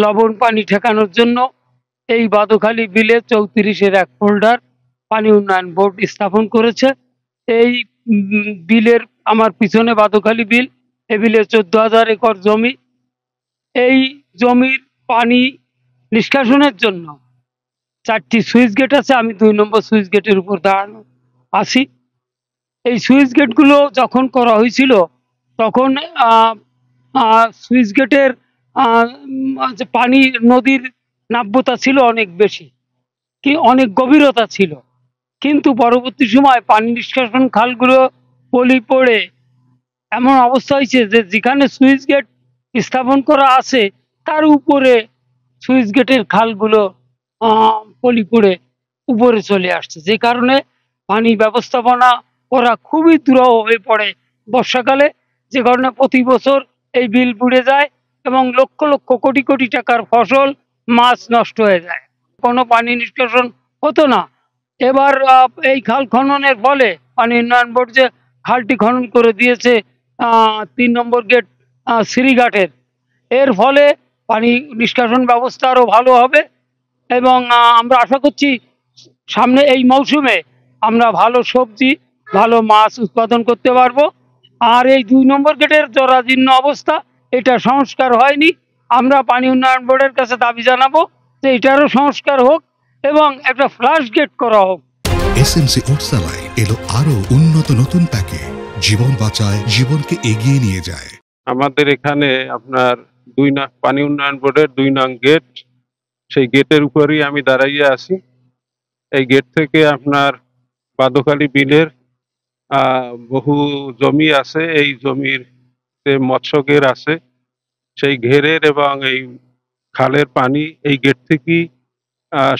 লবণ পানি ঠেকানোর জন্য এই বাদুখালী বিলে 34-এর এক ফোল্ডার পানি উন্নয়ন বোর্ড স্থাপন করেছে। এই বিলের আমার পিছনে বাদুখালী বিল, এই বিলে 14,000 একর জমি। এই জমির পানি নিষ্কাশনের জন্য 4টি সুইচ গেট আছে। আমি 2 নম্বর সুইচ গেটের উপর দাঁড়ানো আছি। এই সুইচ গেটগুলো যখন করা হয়েছিল তখন সুইচ গেটের যে পানি নদীর নাব্যতা ছিল অনেক বেশি, কি অনেক গভীরতা ছিল, কিন্তু পরবর্তী সময় পানি নিষ্কাশন খালগুলো পলি পড়ে এমন অবস্থা হয়েছে যে যেখানে সুইচ গেট স্থাপন করা আছে তার উপরে সুইচ গেটের খালগুলো পলি পড়ে উপরে চলে আসছে, যে কারণে পানি ব্যবস্থাপনা করা খুবই দুরূহ হয়ে পড়ে বর্ষাকালে, যে কারণে প্রতি বছর এই বিল বুড়ে যায় এবং লক্ষ লক্ষ কোটি কোটি টাকার ফসল মাছ নষ্ট হয়ে যায়। কোনো পানি নিষ্কাশন হতো না। এবার এই খাল খননের ফলে পানি উন্নয়ন বোর্ড যে খালটি খনন করে দিয়েছে 3 নম্বর গেট শ্রীঘাটের, এর ফলে পানি নিষ্কাশন ব্যবস্থা আরও ভালো হবে এবং আমরা আশা করছি সামনে এই মৌসুমে আমরা ভালো সবজি ভালো মাছ উৎপাদন করতে পারবো। আর এই 2 নম্বর গেটের জরাজীর্ণ অবস্থা, এটা সংস্কার হয়নি। আমরা পানি উন্নয়ন বোর্ডের কাছে দাবি জানাবো যে এটারও সংস্কার হোক এবং একটা ফ্লাশ গেট করা হোক। এসএমসি ওটসালাই এলো আরো উন্নত নতুন প্যাকে, জীবন বাঁচায়, জীবনকে এগিয়ে নিয়ে যায়। আমাদের এখানে আপনার পানি উন্নয়ন বোর্ডের 2 নং গেট, সেই গেটের উপরেই আমি দাঁড়াইয়ে আছি। এই গেট থেকে আপনার বাদুখালী বিলের বহু জমি আছে, এই জমির মৎস্য ঘের আছে, সেই ঘেরের এবং এই খালের পানি এই গেট থেকেই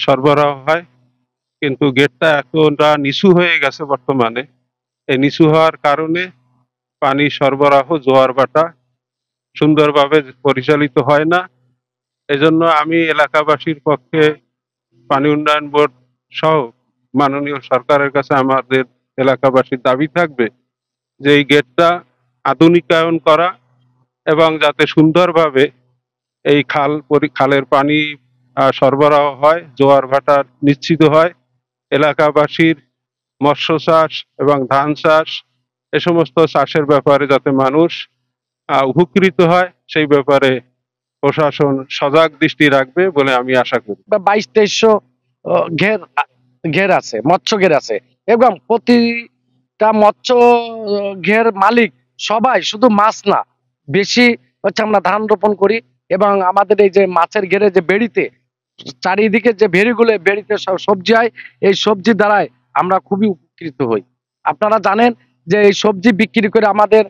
সরবরাহ হয়। কিন্তু গেটটা এতটা নিচু হয়ে গেছে বর্তমানে, এই নিচু হওয়ার কারণে পানি সরবরাহ জোয়ার ভাটা সুন্দরভাবে পরিচালিত হয় না। এজন্য আমি এলাকাবাসীর পক্ষে পানি উন্নয়ন বোর্ড সহ মাননীয় সরকারের কাছে আমাদের এলাকাবাসীর দাবি থাকবে যে এই গেটটা আধুনিকায়ন করা এবং যাতে সুন্দরভাবে এই খালের পানি সরবরাহ হয়, জোয়ার ভাটা নিশ্চিত হয়, এলাকাবাসীর মৎস্য চাষ এবং ধান চাষ এ সমস্ত চাষের ব্যাপারে যাতে মানুষ উপকৃত হয়, সেই ব্যাপারে প্রশাসন সজাগ দৃষ্টি রাখবে বলে আমি আশা করি। 2200-2300 ঘের আছে, মৎস্য ঘের আছে এবং প্রতিটা মৎস্য ঘের মালিক সবাই শুধু মাছ না, বেশি হচ্ছে আমরা ধান রোপণ করি এবং আমাদের এই যে মাছের ঘেরে যে বেড়িতে চারিদিকে যে ভেড়িগুলো, বেড়িতে সবজি হয়, এই সবজি দ্বারাই আমরা খুবই উপকৃত হই। আপনারা জানেন যে এই সবজি বিক্রি করে আমাদের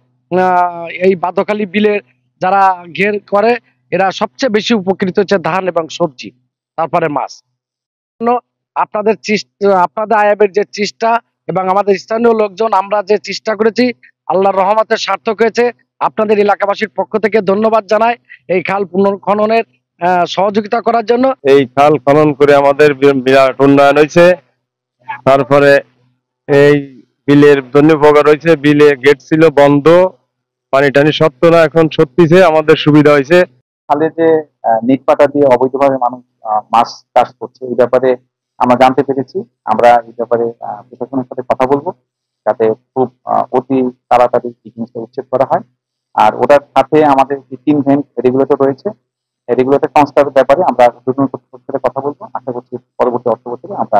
এই বাদুখালী বিলের যারা ঘের করে এরা সবচেয়ে বেশি উপকৃত হচ্ছে ধান এবং সবজি, তারপরে মাছ। আপনাদের আয়াবের যে চেষ্টা এবং আমাদের স্থানীয় লোকজন আমরা যে চেষ্টা করেছি, আল্লাহর রহমতে সার্থক হয়েছে। আপনাদের এলাকাবাসীর পক্ষ থেকে ধন্যবাদ জানাই এই খাল পুনর্খননের সহযোগিতা করার জন্য। এই খাল খনন করে আমাদের বিরাট উন্নয়ন হয়েছে। তারপরে এই বিলের জন্য উপকার হয়েছে, বিলে গেট ছিল বন্ধ, পানি টানি সত্য না, এখন সত্যিছে, আমাদের সুবিধা হয়েছে। খালে যে নেট পাটা দিয়ে অবৈধভাবে মানুষ মাছ চাষ করছে, এই ব্যাপারে আমরা জানতে পেরেছি। আমরা এই ব্যাপারে প্রশাসনের সাথে কথা বলবো যাতে খুব অতি তাড়াতাড়ি এই জিনিসটা উচ্ছেদ করা হয়। আর ওটার সাথে আমাদের যে 3 ভেন্ট রেগুলেটর রয়েছে, এই রেগুলেটর সংস্কারের ব্যাপারে আমরা দুর্নীতি কর্তৃপক্ষের সাথে কথা বলবো। আশা করছি পরবর্তী অর্থ বছরে আমরা